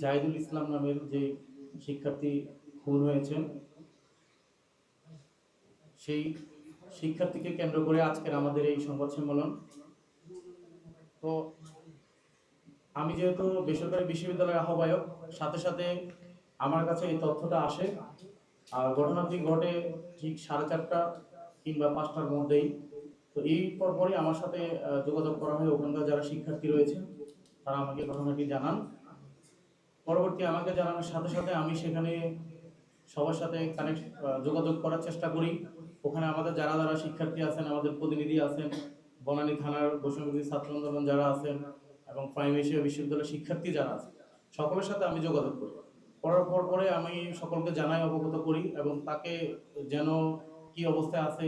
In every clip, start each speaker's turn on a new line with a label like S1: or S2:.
S1: জাহিদুল ইসলাম নামের যে শিক্ষার্থী খুন হয়েছেন, সেই শিক্ষার্থীকে কেন্দ্র করে আজকের আমাদের এই সংবাদ সম্মেলন। তো আমি যেহেতু বেসরকারি বিশ্ববিদ্যালয়ের আহ্বায়ক, সাথে সাথে আমার কাছে এই তথ্যটা আসে। আর ঘটনাটি ঘটে ঠিক 4:30 কিংবা 5টার মধ্যেই। তো এই পরপরই আমার সাথে যোগাযোগ করা হয়। ওখানকার যারা শিক্ষার্থী রয়েছে তারা আমাকে ঘটনাটি জানান। পরবর্তী আমাকে জানানোর সাথে সাথে আমি সেখানে সবার সাথে যোগাযোগ করার চেষ্টা করি। ওখানে আমাদের যারা যারা শিক্ষার্থী আছেন, আমাদের প্রতিনিধি আছেন, বনানী থানার বৈষম্যবিরোধী ছাত্র আন্দোলন যারা আছেন এবং প্রাইমারি এশিয়া বিশ্ববিদ্যালয়ের শিক্ষার্থী যারা আছেন, সকলের সাথে আমি যোগাযোগ করি। করার পরে আমি সকলকে জানাই, অবগত করি এবং তাকে যেন কি অবস্থায় আছে,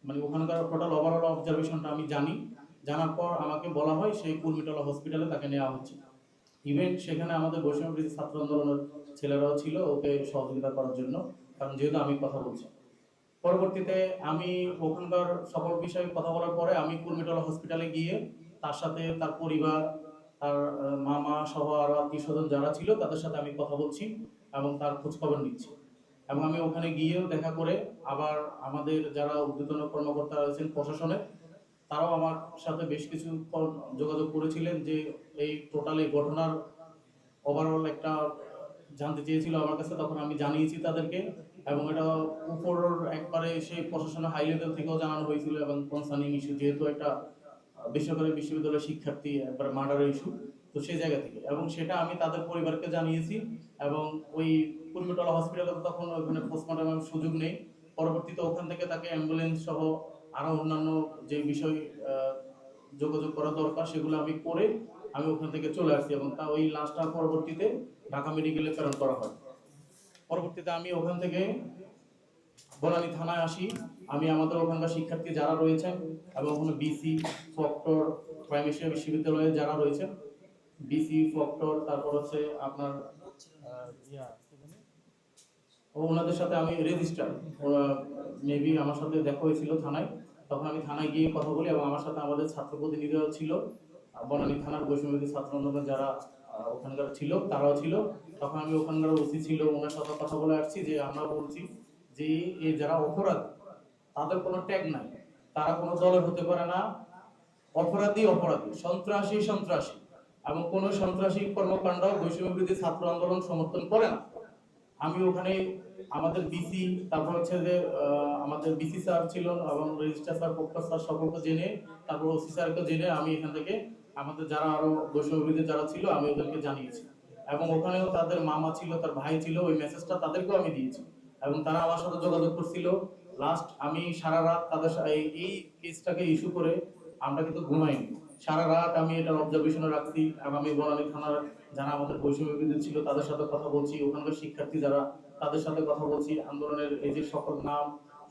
S1: মানে ওখানকার টোটাল ওভারঅল অবজারভেশনটা আমি জানি। জানার পর আমাকে বলা হয় সেই কুর্মিটোলা হসপিটালে তাকে নেওয়া হচ্ছে। ইভেন সেখানে আমাদের বৈষম্যবিরোধী ছাত্র আন্দোলনের ছেলেরাও ছিল ওকে সহযোগিতা করার জন্য, কারণ যেহেতু আমি কথা বলছি। পরবর্তীতে আমি ওখানকার সকল বিষয়ে কথা বলার পরে আমি কুর্মিটোলা হসপিটালে গিয়ে তার সাথে তার পরিবার, তার মামা সহ আরো আত্মীয় স্বজন যারা ছিল তাদের সাথে আমি কথা বলছি এবং তার খোঁজ খবর নিচ্ছি। এবং আমি ওখানে গিয়েও দেখা করে আবার আমাদের যারা ঊর্ধ্বতন কর্মকর্তা রয়েছেন প্রশাসনের, তারাও আমার সাথে বেশ কিছু যোগাযোগ করেছিলেন যে এই টোটাল এই ঘটনার ওভারঅল একটা জানতে চেয়েছিল আমার কাছে। তখন আমি জানিয়েছি তাদেরকে এবং এটা উপর একবারে সেই প্রশাসনের হাই লেভেল থেকেও জানানো হয়েছিল এবং কনসার্নিং ইস্যু, যেহেতু একটা বেসরকারি বিশ্ববিদ্যালয়ের শিক্ষার্থী একবার মার্ডারের ইস্যু, তো সেই জায়গা থেকে এবং সেটা আমি তাদের পরিবারকে জানিয়েছি। এবং ওই কুর্মিটোলা হসপিটালে তখন ওখানে পোস্টমর্টমের সুযোগ নেই। পরবর্তীতে ওখান থেকে তাকে অ্যাম্বুলেন্স সহ আরো অন্যান্য যে বিষয় যোগাযোগ করা দরকার সেগুলো আমি করে আমি ওখান থেকে চলে আসছি এবং তা ওই লাশটা পরবর্তীতে ঢাকা মেডিকেলে প্রেরণ করা হয়। পরবর্তীতে আমি ওখান থেকে বনানী থানায় আসি। আমি আমাদের ওখানকার শিক্ষার্থী যারা রয়েছেন এবং ওখানে বিসি, ফক্টর, প্রাইমারি এশিয়া বিশ্ববিদ্যালয়ে যারা রয়েছেন, বিসি, ফক্টর, তারপর হচ্ছে আপনার ওনাদের সাথে আমি রেজিস্টার, ওরা মেবি আমার সাথে দেখা হয়েছিল থানায়। তখন আমি থানায় গিয়ে কথা বলি এবং আমার সাথে আমাদের ছাত্র প্রতিনিধিও ছিল, বনানী থানার বৈষম্যবিরোধী ছাত্র আন্দোলনের যারা ওখানকার ছিল তারাও ছিল। তখন আমি ওখানকার ওসি ছিল, ওনার সাথে কথা বলে আসছি যে আমরা বলছি যে এই যারা অপরাধ তাদের কোনো ট্যাগ নাই, তারা কোনো দলের হতে পারে না। অপরাধী অপরাধী, সন্ত্রাসী সন্ত্রাসী, এবং কোন সন্ত্রাসী কর্মকাণ্ড বৈষম্যবিরোধী ছাত্র আন্দোলন সমর্থন করে না। আমি ওখানে আমাদের বিসি, তারপর হচ্ছে যে আমাদের বিসি স্যার ছিল এবং রেজিস্ট্রার স্যার, প্রক্টর স্যার সকলকে জেনে, তারপর ওসি স্যারকে জেনে আমি এখান থেকে আমাদের যারা আরো বৈষম্যবিরোধী যারা ছিল আমি ওদেরকে জানিয়েছি। এবং ওখানেও তাদের মামা ছিল, তার ভাই ছিল, ওই মেসেজটা তাদেরকেও আমি দিয়েছি এবং তারা আমার সাথে যোগাযোগ করছিল। লাস্ট আমি সারা রাত তাদের এই কেসটাকে ইস্যু করে আমরা কিন্তু ঘুমাইনি। সারা রাত আমি এটা অবজারভেশনে রাখছি এবং আমি বনানী থানার যারা আমাদের বৈষম্যবিরোধী ছিল তাদের সাথে কথা বলছি, ওখানকার শিক্ষার্থী যারা তাদের সাথে কথা বলছি, আন্দোলনের এই যে সকল নাম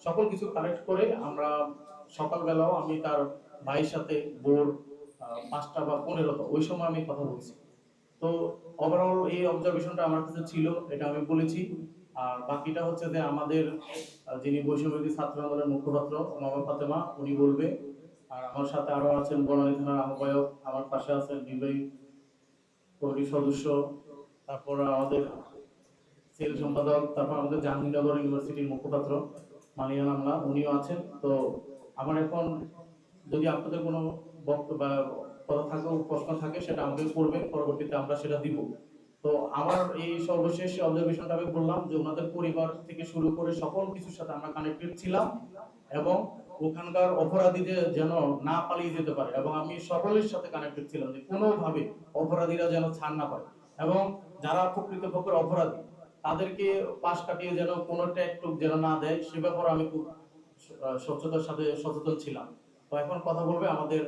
S1: সকল কিছু কালেক্ট করে আমরা সকালবেলাও আমি তার ভাইয়ের সাথে ভোর 5টা বা 15টা ওই সময় আমি কথা বলছি। তো ওভারঅল এই অবজারভেশনটা আমার কাছে ছিল, এটা আমি বলেছি। আর বাকিটা হচ্ছে যে আমাদের যিনি বৈষম্যবিরোধী ছাত্র আন্দোলনের মুখপাত্র মামা ফাতেমা উনি বলবে। আর আমার সাথে আরো আছেন বনানী থানার আহ্বায়ক, আমার পাশে আছেন নির্বাহী কমিটির সদস্য, তারপর আমাদের সেল সম্পাদক, তারপর আমাদের জাহাঙ্গীরনগর ইউনিভার্সিটির মুখপাত্র মানিয়ান আমলা উনিও আছেন। তো আমার এখন যদি আপনাদের কোনো বক্তব্য বা কথা থাকে, প্রশ্ন থাকে, সেটা আমাকে করবেন, পরবর্তীতে আমরা সেটা দিব। তো আমার এই সর্বশেষ অবজারভেশনটা আমি বললাম যে ওনাদের পরিবার থেকে শুরু করে সকল কিছুর সাথে আমরা কানেক্টেড ছিলাম এবং ওখানকার অপরাধীদের যেন না পালিয়ে যেতে পারে এবং আমি সকলের সাথে কানেক্টেড ছিলাম যে কোনোভাবে অপরাধীরা যেন ছাড় না পায় এবং যারা প্রকৃতপক্ষের অপরাধী তাদেরকে পাশ কাটিয়ে যেন কোনো ট্যাগ যেন না দেয়, সে ব্যাপারে আমি খুব স্বচ্ছতার সাথে সচেতন ছিলাম। তো এখন কথা বলবে আমাদের